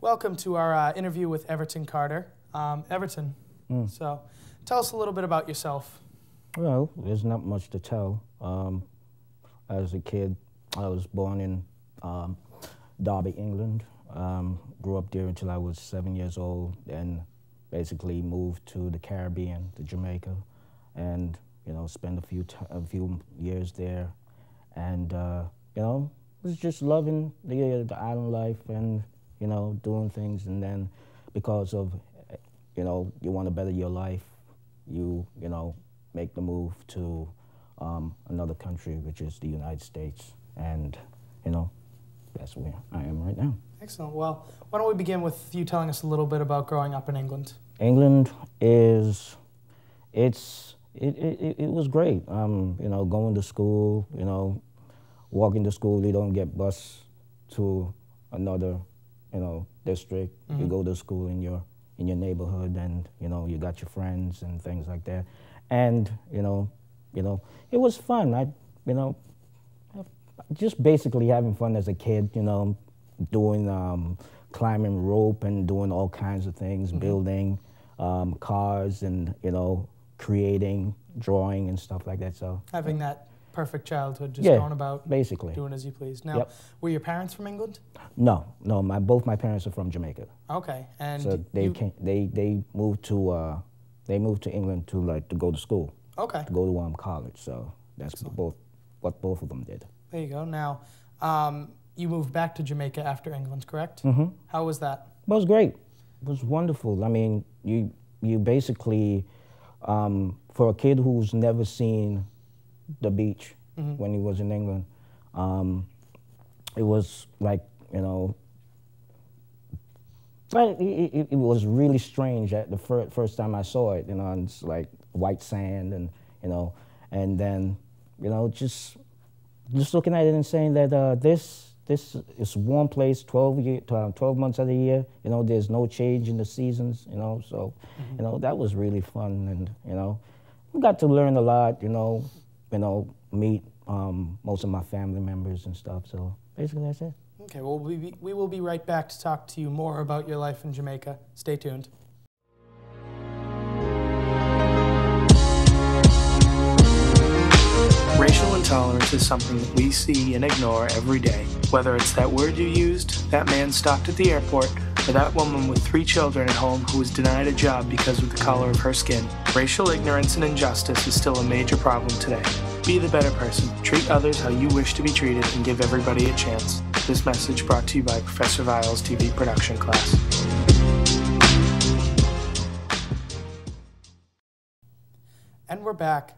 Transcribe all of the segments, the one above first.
Welcome to our interview with Everton Carter. Everton, so tell us a little bit about yourself. Well, there's not much to tell. As a kid, I was born in Derby, England. Grew up there until I was 7 years old, and basically moved to the Caribbean, to Jamaica, and spent a few years there, and was just loving the island life and doing things. And then because of you want to better your life, you make the move to another country, which is the United States, and that's where I am right now. Excellent. Well, why don't we begin with you telling us a little bit about growing up in England? England is, it was great. Going to school, walking to school. You don't get bus to another, district. You go to school in your neighborhood, and you got your friends and things like that. And it was fun. Just basically having fun as a kid. Doing climbing rope and doing all kinds of things, building cars and creating, drawing and stuff like that. So having that perfect childhood, just going about basically doing as you please. Now, were your parents from England? No. Both my parents are from Jamaica. Okay, and so they moved to England to go to school. Okay, to go to college. So that's what both of them did. There you go. Now, you moved back to Jamaica after England, correct? How was that? Well, it was great. It was wonderful. I mean, you basically, for a kid who's never seen the beach when he was in England, it was like, it was really strange at the first time I saw it. And it's like white sand, and and then just looking at it and saying that this is one place 12 months of the year. There's no change in the seasons. So that was really fun, and we got to learn a lot. Meet most of my family members and stuff. So basically that's it. Okay, well we will be right back to talk to you more about your life in Jamaica. Stay tuned. Racial intolerance is something that we see and ignore every day. Whether it's that word you used, that man stopped at the airport, or that woman with 3 children at home who was denied a job because of the color of her skin, racial ignorance and injustice is still a major problem today. Be the better person, treat others how you wish to be treated, and give everybody a chance. This message brought to you by Professor Viall's TV production class. And we're back.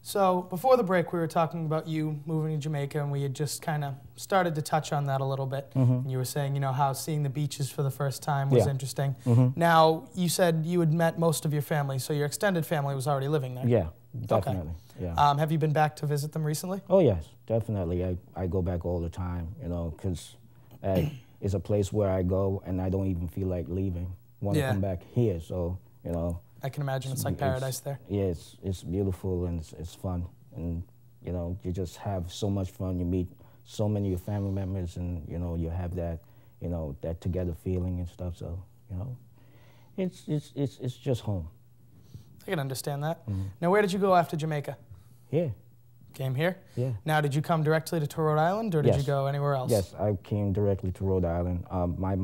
So before the break, we were talking about you moving to Jamaica, and we had just kind of started to touch on that a little bit. And you were saying, how seeing the beaches for the first time was interesting. Now, you said you had met most of your family, so your extended family was already living there. Yeah, definitely. Okay. Yeah. Have you been back to visit them recently? Oh yes, definitely. I go back all the time, because it's a place where I go and I don't even feel like leaving. Want to come back here, so I can imagine it's like paradise there. Yeah, it's beautiful, and it's fun, and you just have so much fun. You meet so many of your family members, and you have that that together feeling and stuff. So it's just home. I can understand that. Now, where did you go after Jamaica? Here. Came here? Yeah. Now, did you come directly to Rhode Island, or did you go anywhere else? Yes, I came directly to Rhode Island. My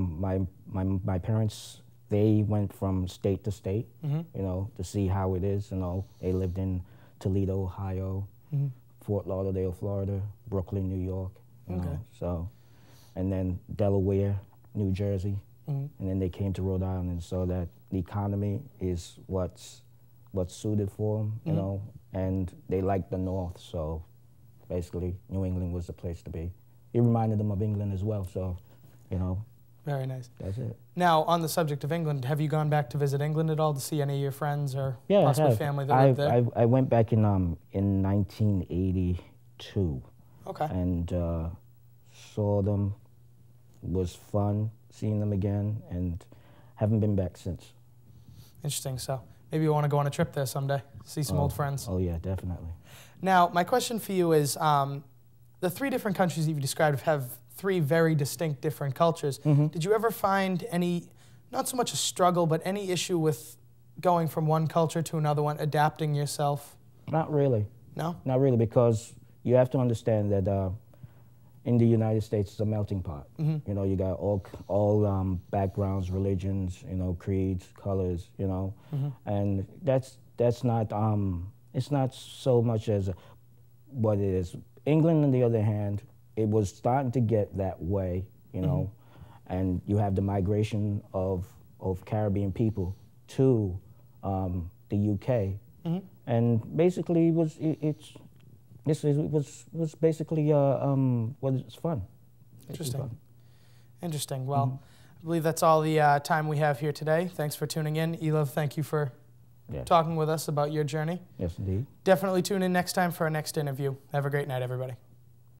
parents, they went from state to state, to see how it is. They lived in Toledo, Ohio, Fort Lauderdale, Florida, Brooklyn, New York. So, and then Delaware, New Jersey, and then they came to Rhode Island and saw that the economy is what's suited for them, and they liked the North. So, basically, New England was the place to be. It reminded them of England as well. So, Very nice. That's it. Now, on the subject of England, have you gone back to visit England at all to see any of your friends or possibly family that live there? I went back in 1982. Okay. And saw them. It was fun seeing them again, and haven't been back since. Interesting. So maybe you want to go on a trip there someday, see some old friends. Oh yeah, definitely. Now, my question for you is, the 3 different countries you've described have three very distinct different cultures. Did you ever find any, not so much a struggle, but any issue with going from one culture to another one, adapting yourself? Not really. No? Not really, because you have to understand that in the United States, it's a melting pot. You know, you got all backgrounds, religions, you know, creeds, colors, you know, and that's not, it's not so much as what it is. England, on the other hand, it was starting to get that way, you know, and you have the migration of Caribbean people to the UK, and basically it was basically it's fun. Interesting. Fun. Interesting. Well, I believe that's all the time we have here today. Thanks for tuning in. Elov, thank you for talking with us about your journey. Yes, indeed. Definitely tune in next time for our next interview. Have a great night, everybody.